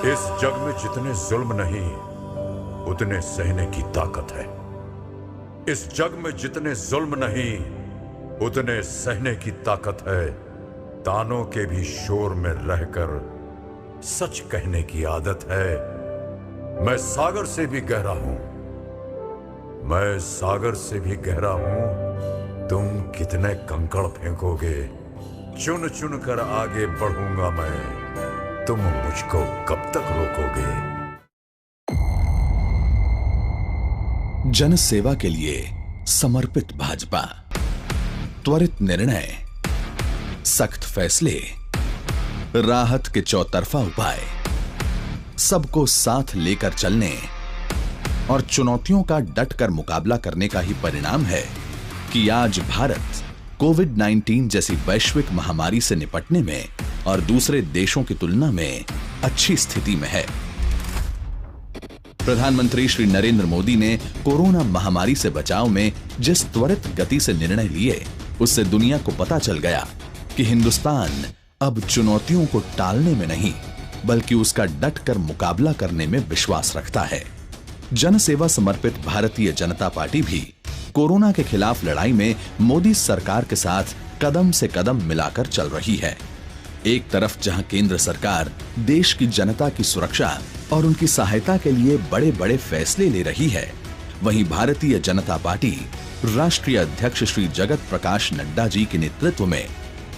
इस जग में जितने जुल्म नहीं उतने सहने की ताकत है। इस जग में जितने जुल्म नहीं उतने सहने की ताकत है। तानों के भी शोर में रहकर सच कहने की आदत है। मैं सागर से भी गहरा हूं, मैं सागर से भी गहरा हूं। तुम कितने कंकड़ फेंकोगे, चुन चुन कर आगे बढ़ूंगा मैं। तुम मुझको कब तक रोकोगे। जन सेवा के लिए समर्पित भाजपा, त्वरित निर्णय, सख्त फैसले, राहत के चौतरफा उपाय, सबको साथ लेकर चलने और चुनौतियों का डटकर मुकाबला करने का ही परिणाम है कि आज भारत कोविड-19 जैसी वैश्विक महामारी से निपटने में और दूसरे देशों की तुलना में अच्छी स्थिति में है। प्रधानमंत्री श्री नरेंद्र मोदी ने कोरोना महामारी से बचाव में जिस त्वरित गति से निर्णय लिए, उससे दुनिया को पता चल गया कि हिंदुस्तान अब चुनौतियों को टालने में नहीं बल्कि उसका डटकर मुकाबला करने में विश्वास रखता है। जन सेवा समर्पित भारतीय जनता पार्टी भी कोरोना के खिलाफ लड़ाई में मोदी सरकार के साथ कदम से कदम मिलाकर चल रही है। एक तरफ जहां केंद्र सरकार देश की जनता की सुरक्षा और उनकी सहायता के लिए बड़े बड़े फैसले ले रही है, वहीं भारतीय जनता पार्टी राष्ट्रीय अध्यक्ष श्री जगत प्रकाश नड्डा जी के नेतृत्व में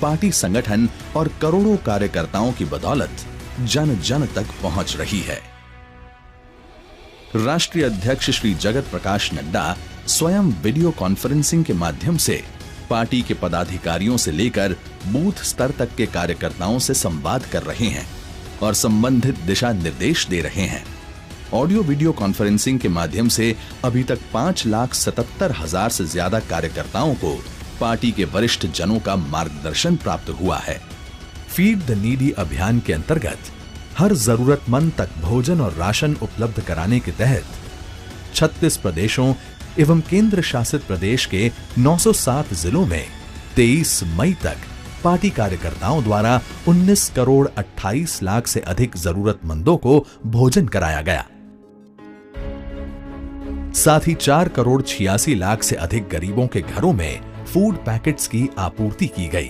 पार्टी संगठन और करोड़ों कार्यकर्ताओं की बदौलत जन जन तक पहुंच रही है। राष्ट्रीय अध्यक्ष श्री जगत प्रकाश नड्डा स्वयं वीडियो कॉन्फ्रेंसिंग के माध्यम से पार्टी के पदाधिकारियों से लेकर बूथ स्तर तक के कार्यकर्ताओं से संवाद कर रहे हैं और संबंधित दिशा निर्देश दे रहे हैं। ऑडियो वीडियो कॉन्फ्रेंसिंग के माध्यम से अभी तक 5,77,000 से ज्यादा कार्यकर्ताओं को पार्टी के वरिष्ठ जनों का मार्गदर्शन प्राप्त हुआ है। फीड द नीडी अभियान के अंतर्गत हर जरूरतमंद तक भोजन और राशन उपलब्ध कराने के तहत 36 प्रदेशों एवं केंद्र शासित प्रदेश के 907 जिलों में 23 मई तक पार्टी कार्यकर्ताओं द्वारा 19 करोड़ 28 लाख से अधिक जरूरतमंदों को भोजन कराया गया। साथ ही 4 करोड़ 86 लाख से अधिक गरीबों के घरों में फूड पैकेट्स की आपूर्ति की गई।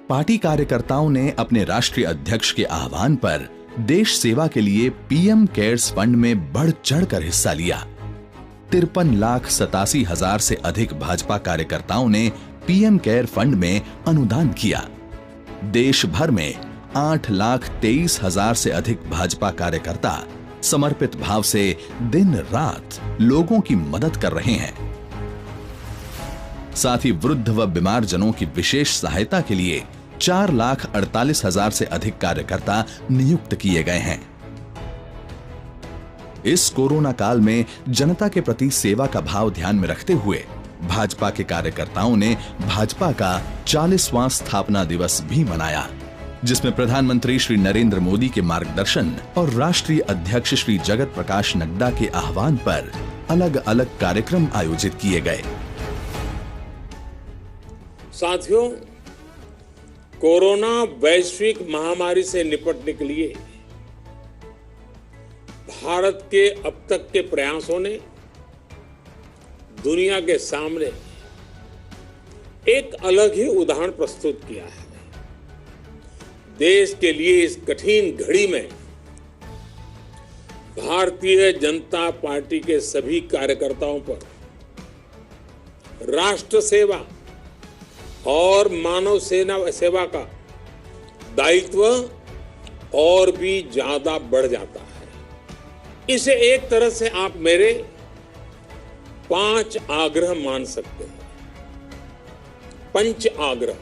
पार्टी कार्यकर्ताओं ने अपने राष्ट्रीय अध्यक्ष के आह्वान पर देश सेवा के लिए पीएम केयर्स फंड में बढ़ चढ़कर हिस्सा लिया। 53,87,000 से अधिक भाजपा कार्यकर्ताओं ने पीएम केयर फंड में अनुदान किया। देश भर में 8,23,000 से अधिक भाजपा कार्यकर्ता समर्पित भाव से दिन रात लोगों की मदद कर रहे हैं। साथ ही वृद्ध व बीमार जनों की विशेष सहायता के लिए 4,48,000 से अधिक कार्यकर्ता नियुक्त किए गए हैं। इस कोरोना काल में जनता के प्रति सेवा का भाव ध्यान में रखते हुए भाजपा के कार्यकर्ताओं ने भाजपा का 40वां स्थापना दिवस भी मनाया, जिसमें प्रधानमंत्री श्री नरेंद्र मोदी के मार्गदर्शन और राष्ट्रीय अध्यक्ष श्री जगत प्रकाश नड्डा के आह्वान पर अलग अलग कार्यक्रम आयोजित किए गए। साथियों, कोरोना वैश्विक महामारी से निपटने के लिए भारत के अब तक के प्रयासों ने दुनिया के सामने एक अलग ही उदाहरण प्रस्तुत किया है। देश के लिए इस कठिन घड़ी में भारतीय जनता पार्टी के सभी कार्यकर्ताओं पर राष्ट्र सेवा और मानव सेवा का दायित्व और भी ज्यादा बढ़ जाता है। इसे एक तरह से आप मेरे 5 आग्रह मान सकते हैं। पंच आग्रह।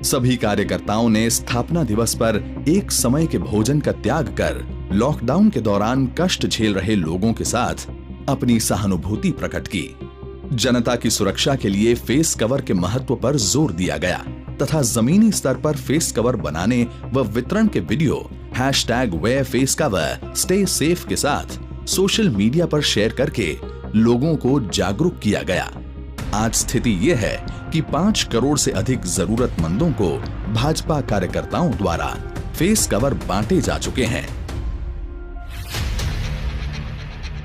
सभी कार्यकर्ताओं ने स्थापना दिवस पर एक समय के भोजन का त्याग कर लॉकडाउन के दौरान कष्ट झेल रहे लोगों के साथ अपनी सहानुभूति प्रकट की। जनता की सुरक्षा के लिए फेस कवर के महत्व पर जोर दिया गया तथा जमीनी स्तर पर फेस कवर बनाने व वितरण के वीडियो #WearFaceCover स्टे सेफ के साथ सोशल मीडिया पर शेयर करके लोगों को जागरूक किया गया। आज स्थिति यह है कि 5 करोड़ से अधिक जरूरतमंदों को भाजपा कार्यकर्ताओं द्वारा फेस कवर बांटे जा चुके हैं।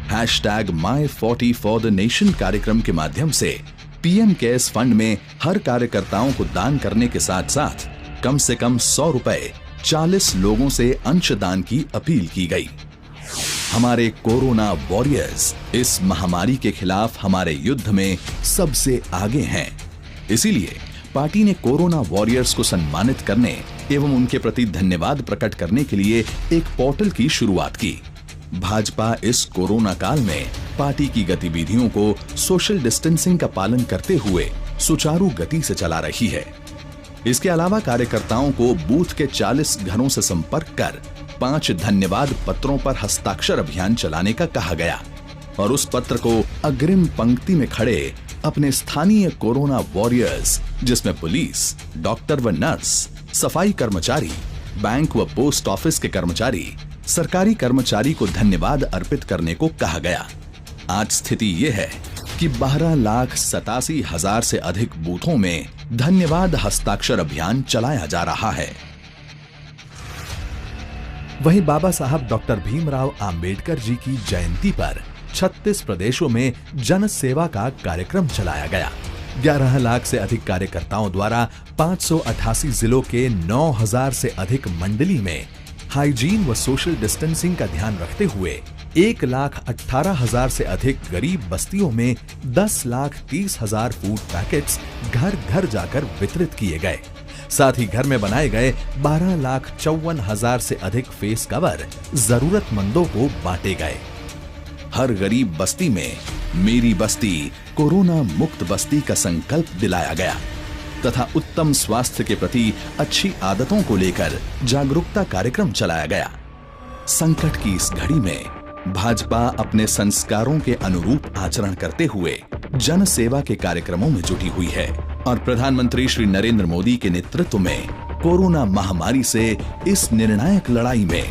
#My40forthenation कार्यक्रम के माध्यम से पीएम केयर्स फंड में हर कार्यकर्ताओं को दान करने के साथ साथ कम से कम 100 रुपए 40 लोगों से अंशदान की अपील की गई। हमारे कोरोना वॉरियर्स इस महामारी के खिलाफ हमारे युद्ध में सबसे आगे हैं। इसीलिए पार्टी ने कोरोना वॉरियर्स को सम्मानित करने एवं उनके प्रति धन्यवाद प्रकट करने के लिए एक पोर्टल की शुरुआत की। भाजपा इस कोरोना काल में पार्टी की गतिविधियों को सोशल डिस्टेंसिंग का पालन करते हुए सुचारू गति से चला रही है। इसके अलावा कार्यकर्ताओं को बूथ के 40 घरों से संपर्क कर 5 धन्यवाद पत्रों पर हस्ताक्षर अभियान चलाने का कहा गया और उस पत्र को अग्रिम पंक्ति में खड़े अपने स्थानीय कोरोना वॉरियर्स, जिसमें पुलिस, डॉक्टर व नर्स, सफाई कर्मचारी, बैंक व पोस्ट ऑफिस के कर्मचारी, सरकारी कर्मचारी को धन्यवाद अर्पित करने को कहा गया। आज स्थिति यह है कि 12,87,000 से अधिक बूथों में धन्यवाद हस्ताक्षर अभियान चलाया जा रहा है। वहीं बाबा साहब डॉक्टर भीमराव अंबेडकर जी की जयंती पर 36 प्रदेशों में जन सेवा का कार्यक्रम चलाया गया। 11 लाख से अधिक कार्यकर्ताओं द्वारा 588 जिलों के 9,000 से अधिक मंडली में हाइजीन व सोशल डिस्टेंसिंग का ध्यान रखते हुए 1,18,000 से अधिक गरीब बस्तियों में 10,30,000 फूड पैकेट्स घर घर जाकर वितरित किए गए। साथ ही घर में बनाए गए 12,54,000 से अधिक फेस कवर जरूरतमंदों को बांटे गए। हर गरीब बस्ती में मेरी बस्ती कोरोना मुक्त बस्ती का संकल्प दिलाया गया तथा उत्तम स्वास्थ्य के प्रति अच्छी आदतों को लेकर जागरूकता कार्यक्रम चलाया गया। संकट की इस घड़ी में भाजपा अपने संस्कारों के अनुरूप आचरण करते हुए जन सेवा के कार्यक्रमों में जुटी हुई है और प्रधानमंत्री श्री नरेंद्र मोदी के नेतृत्व में कोरोना महामारी से इस निर्णायक लड़ाई में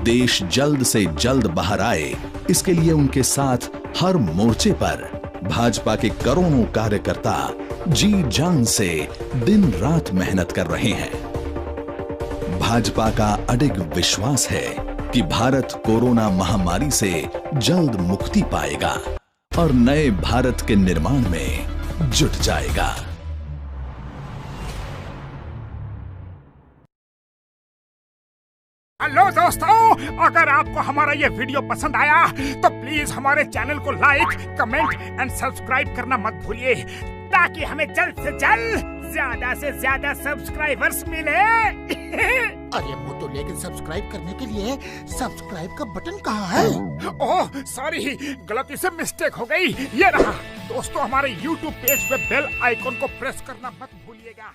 देश जल्द से जल्द बाहर आए, इसके लिए उनके साथ हर मोर्चे पर भाजपा के करोड़ों कार्यकर्ता जी जान से दिन रात मेहनत कर रहे हैं। भाजपा का अडिग विश्वास है कि भारत कोरोना महामारी से जल्द मुक्ति पाएगा और नए भारत के निर्माण में जुट जाएगा। हेलो दोस्तों, अगर आपको हमारा ये वीडियो पसंद आया तो प्लीज हमारे चैनल को लाइक, कमेंट एंड सब्सक्राइब करना मत भूलिए ताकि हमें जल्द से जल्द ज्यादा से ज्यादा सब्सक्राइबर्स मिले। अरे मोटू, लेकिन सब्सक्राइब करने के लिए सब्सक्राइब का बटन कहाँ है? ओह सॉरी, गलती से मिस्टेक हो गई। ये रहा। दोस्तों, हमारे YouTube पेज पे बेल आइकॉन को प्रेस करना मत भूलिएगा।